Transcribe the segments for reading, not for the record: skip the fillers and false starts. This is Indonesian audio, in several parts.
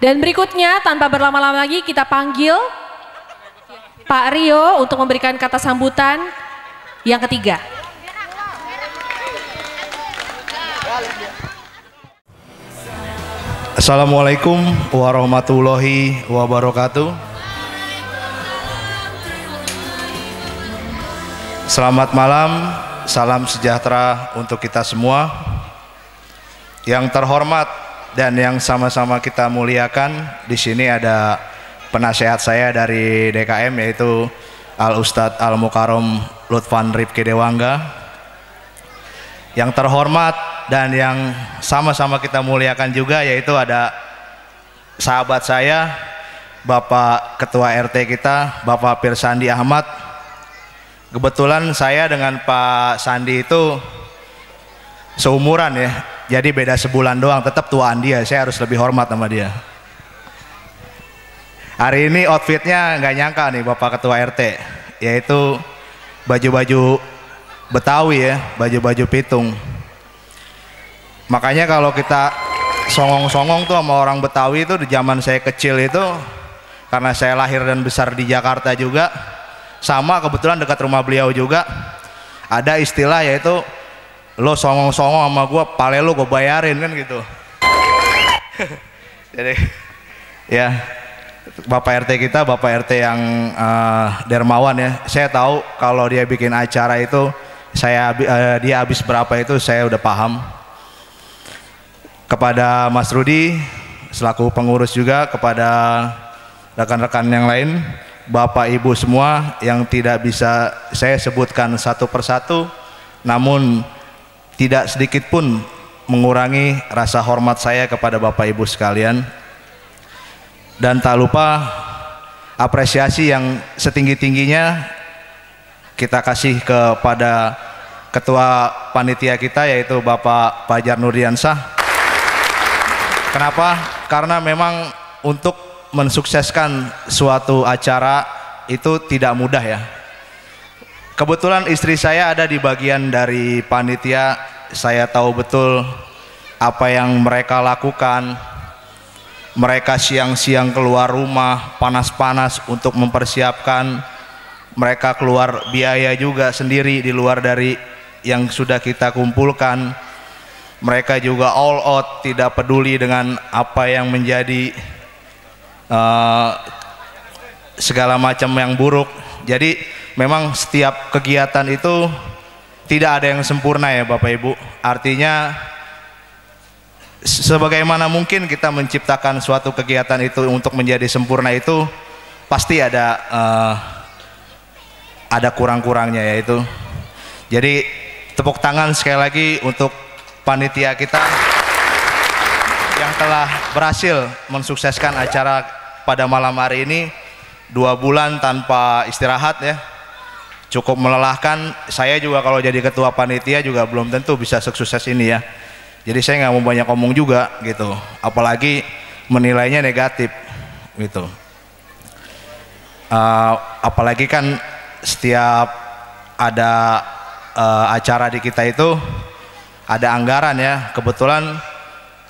Dan berikutnya tanpa berlama-lama lagi kita panggil Pak Rio untuk memberikan kata sambutan yang ketiga. Assalamualaikum warahmatullahi wabarakatuh. Selamat malam, salam sejahtera untuk kita semua. Yang terhormat dan yang sama-sama kita muliakan, di sini ada penasehat saya dari DKM yaitu Al Ustadz Al Mukarram Lutfan Rifki Dewangga. Yang terhormat dan yang sama-sama kita muliakan juga yaitu ada sahabat saya, Bapak Ketua RT kita, Bapak Pirsandi Ahmad. Kebetulan saya dengan Pak Sandi itu seumuran ya, jadi beda sebulan doang, tetap tuaan dia, saya harus lebih hormat sama dia. Hari ini outfitnya nggak nyangka nih Bapak Ketua RT, yaitu baju-baju Betawi ya, baju-baju pitung. Makanya kalau kita songong-songong tuh sama orang Betawi itu di zaman saya kecil itu, karena saya lahir dan besar di Jakarta juga, sama kebetulan dekat rumah beliau juga, ada istilah yaitu lo songong-songong sama gue, pale lo gue bayarin kan gitu. Jadi ya Bapak RT kita, Bapak RT yang dermawan ya, saya tahu kalau dia bikin acara itu dia habis berapa itu saya udah paham. Kepada Mas Rudi selaku pengurus juga, kepada rekan-rekan yang lain, Bapak Ibu semua yang tidak bisa saya sebutkan satu persatu, namun tidak sedikit pun mengurangi rasa hormat saya kepada Bapak Ibu sekalian. Dan tak lupa apresiasi yang setinggi-tingginya kita kasih kepada Ketua Panitia kita yaitu Bapak Fajar Nurdiansah. Kenapa? Karena memang untuk mensukseskan suatu acara itu tidak mudah ya. Kebetulan istri saya ada di bagian dari panitia, saya tahu betul apa yang mereka lakukan. Mereka siang-siang keluar rumah, panas-panas untuk mempersiapkan. Mereka keluar biaya juga sendiri di luar dari yang sudah kita kumpulkan. Mereka juga all out, tidak peduli dengan apa yang menjadi segala macam yang buruk. Jadi memang setiap kegiatan itu tidak ada yang sempurna ya Bapak Ibu. Artinya sebagaimana mungkin kita menciptakan suatu kegiatan itu untuk menjadi sempurna itu pasti ada kurang-kurangnya yaitu. Jadi tepuk tangan sekali lagi untuk panitia kita yang telah berhasil mensukseskan acara pada malam hari ini. 2 bulan tanpa istirahat ya, cukup melelahkan. Saya juga kalau jadi ketua panitia juga belum tentu bisa sukses ini ya. Jadi saya nggak mau banyak ngomong juga gitu, apalagi menilainya negatif gitu. Apalagi kan setiap ada acara di kita itu ada anggaran ya. Kebetulan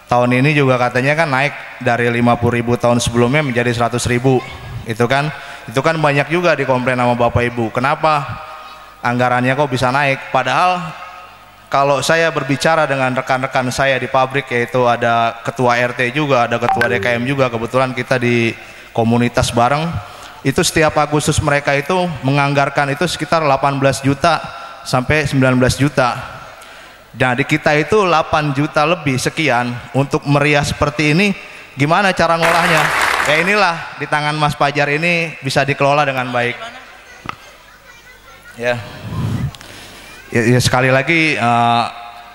tahun ini juga katanya kan naik dari 50.000 tahun sebelumnya menjadi 100.000. Itu kan banyak juga dikomplain sama Bapak Ibu, kenapa anggarannya kok bisa naik. Padahal kalau saya berbicara dengan rekan-rekan saya di pabrik, yaitu ada ketua RT juga, ada ketua DKM juga, kebetulan kita di komunitas bareng, itu setiap Agustus mereka itu menganggarkan itu sekitar 18 juta sampai 19 juta. Nah di kita itu 8 juta lebih sekian untuk meriah seperti ini. Gimana cara ngolahnya? Ya inilah, di tangan Mas Fajar ini bisa dikelola dengan baik ya. Ya sekali lagi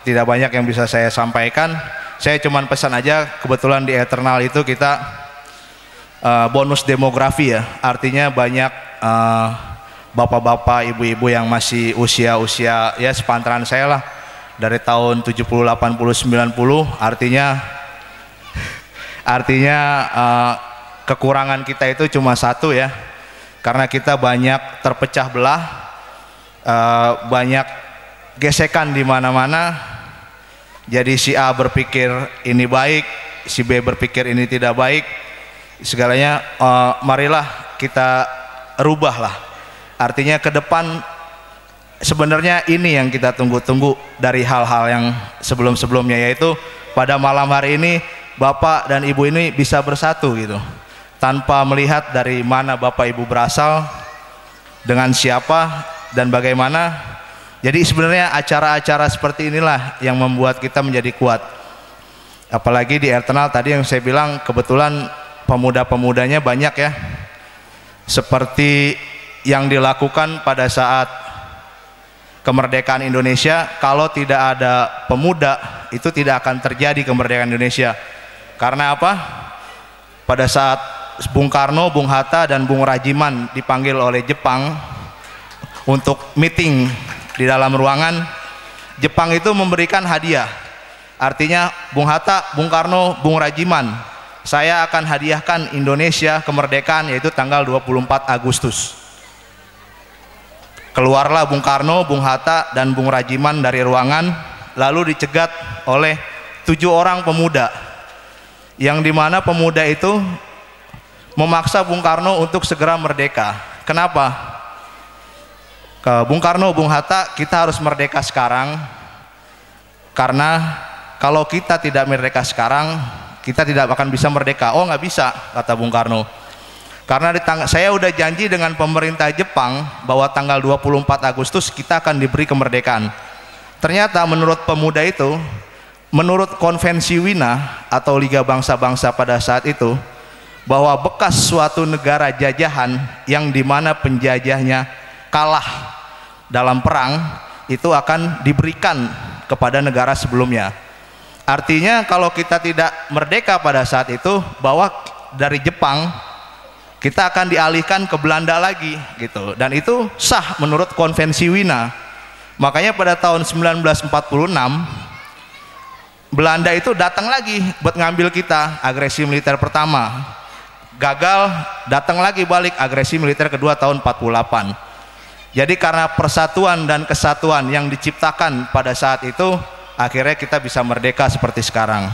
tidak banyak yang bisa saya sampaikan. Saya cuman pesan aja, kebetulan di Eternal itu kita bonus demografi ya, artinya banyak bapak-bapak, ibu-ibu yang masih usia ya sepantaran saya lah, dari tahun 70, 80, 90. Artinya kekurangan kita itu cuma satu ya, karena kita banyak terpecah belah, banyak gesekan di mana-mana. Jadi si A berpikir ini baik, si B berpikir ini tidak baik. segalanya marilah kita rubahlah. Artinya ke depan sebenarnya ini yang kita tunggu-tunggu dari hal-hal yang sebelum-sebelumnya, yaitu pada malam hari ini Bapak dan Ibu ini bisa bersatu gitu, tanpa melihat dari mana Bapak Ibu berasal, dengan siapa dan bagaimana. Jadi sebenarnya acara-acara seperti inilah yang membuat kita menjadi kuat. Apalagi di Eternal tadi yang saya bilang, kebetulan pemuda-pemudanya banyak ya. Seperti yang dilakukan pada saat kemerdekaan Indonesia, kalau tidak ada pemuda itu tidak akan terjadi kemerdekaan Indonesia. Karena apa? Pada saat Bung Karno, Bung Hatta dan Bung Rajiman dipanggil oleh Jepang untuk meeting di dalam ruangan, Jepang itu memberikan hadiah. Artinya Bung Hatta, Bung Karno, Bung Rajiman, saya akan hadiahkan Indonesia kemerdekaan, yaitu tanggal 24 Agustus. Keluarlah Bung Karno, Bung Hatta dan Bung Rajiman dari ruangan, lalu dicegat oleh 7 orang pemuda, yang dimana pemuda itu memaksa Bung Karno untuk segera merdeka. Kenapa? Bung Karno, Bung Hatta, kita harus merdeka sekarang, karena kalau kita tidak merdeka sekarang, kita tidak akan bisa merdeka. Oh, nggak bisa, kata Bung Karno, karena saya udah janji dengan pemerintah Jepang bahwa tanggal 24 Agustus kita akan diberi kemerdekaan. Ternyata menurut pemuda itu, menurut konvensi Wina atau Liga Bangsa-Bangsa pada saat itu, bahwa bekas suatu negara jajahan yang dimana penjajahnya kalah dalam perang itu akan diberikan kepada negara sebelumnya. Artinya kalau kita tidak merdeka pada saat itu, bahwa dari Jepang kita akan dialihkan ke Belanda lagi gitu, dan itu sah menurut konvensi Wina. Makanya pada tahun 1946 Belanda itu datang lagi buat ngambil kita, agresi militer pertama gagal, datang lagi balik, agresi militer kedua tahun 48. Jadi karena persatuan dan kesatuan yang diciptakan pada saat itu, akhirnya kita bisa merdeka seperti sekarang.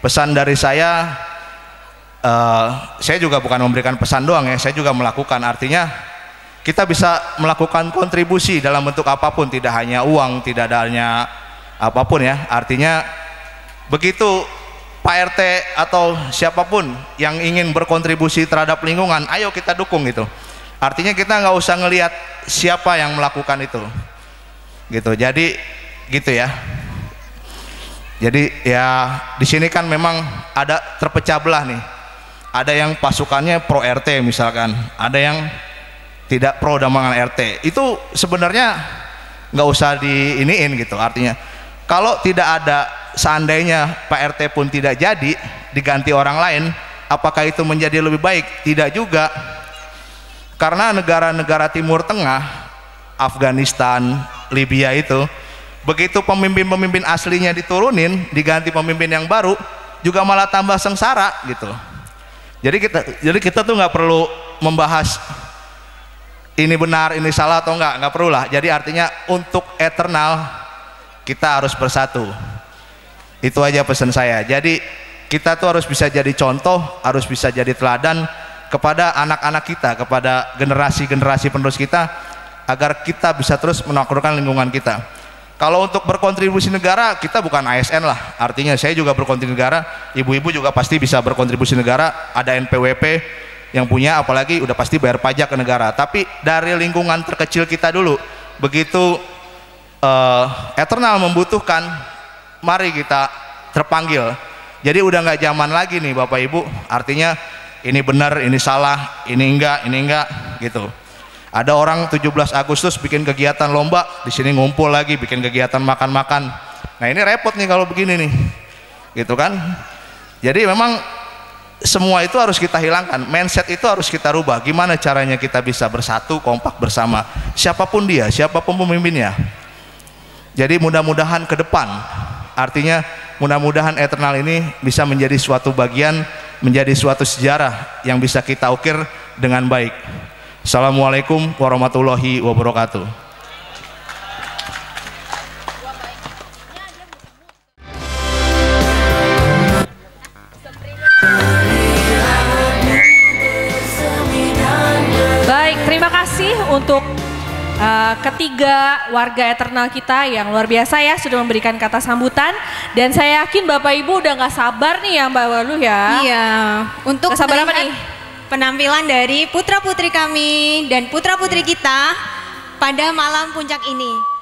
Pesan dari saya juga bukan memberikan pesan doang ya, saya juga melakukan. Artinya kita bisa melakukan kontribusi dalam bentuk apapun, tidak hanya uang, tidak hanya apapun ya. Artinya begitu Pak RT atau siapapun yang ingin berkontribusi terhadap lingkungan, ayo kita dukung gitu. Artinya kita nggak usah ngelihat siapa yang melakukan itu gitu. Jadi gitu ya. Jadi ya di sini kan memang ada terpecah belah nih. Ada yang pasukannya pro RT misalkan, ada yang tidak pro dengan RT. Itu sebenarnya nggak usah diiniin gitu. Artinya kalau tidak ada, seandainya Pak RT pun tidak jadi, diganti orang lain, apakah itu menjadi lebih baik? Tidak juga. Karena negara-negara Timur Tengah, Afghanistan, Libya itu, begitu pemimpin-pemimpin aslinya diturunin, diganti pemimpin yang baru, juga malah tambah sengsara gitu. Jadi kita tuh nggak perlu membahas ini benar, ini salah atau nggak perlu lah. Jadi artinya untuk eternal kita harus bersatu. Itu aja pesan saya. Jadi kita tuh harus bisa jadi contoh, harus bisa jadi teladan kepada anak-anak kita, kepada generasi-generasi penerus kita, agar kita bisa terus menaklukkan lingkungan kita. Kalau untuk berkontribusi negara, kita bukan ASN lah. Artinya saya juga berkontribusi negara, ibu-ibu juga pasti bisa berkontribusi negara, ada NPWP yang punya, apalagi udah pasti bayar pajak ke negara. Tapi dari lingkungan terkecil kita dulu, begitu eternal membutuhkan, mari kita terpanggil. Jadi udah nggak zaman lagi nih Bapak Ibu, artinya ini benar, ini salah, ini enggak gitu. Ada orang 17 Agustus bikin kegiatan lomba, di sini ngumpul lagi bikin kegiatan makan-makan. Nah ini repot nih kalau begini nih, gitu kan. Jadi memang semua itu harus kita hilangkan, mindset itu harus kita rubah. Gimana caranya kita bisa bersatu, kompak bersama, siapapun dia, siapapun pemimpinnya. Jadi mudah-mudahan ke depan, artinya mudah-mudahan eternal ini bisa menjadi suatu bagian, menjadi suatu sejarah yang bisa kita ukir dengan baik. Assalamualaikum warahmatullahi wabarakatuh. untuk ketiga warga eternal kita yang luar biasa ya sudah memberikan kata sambutan, dan saya yakin Bapak Ibu udah nggak sabar nih ya Mbak Walu ya. Iya, untuk Nggak sabar apa nih? Penampilan dari putra-putri kami dan putra-putri kita pada malam puncak ini.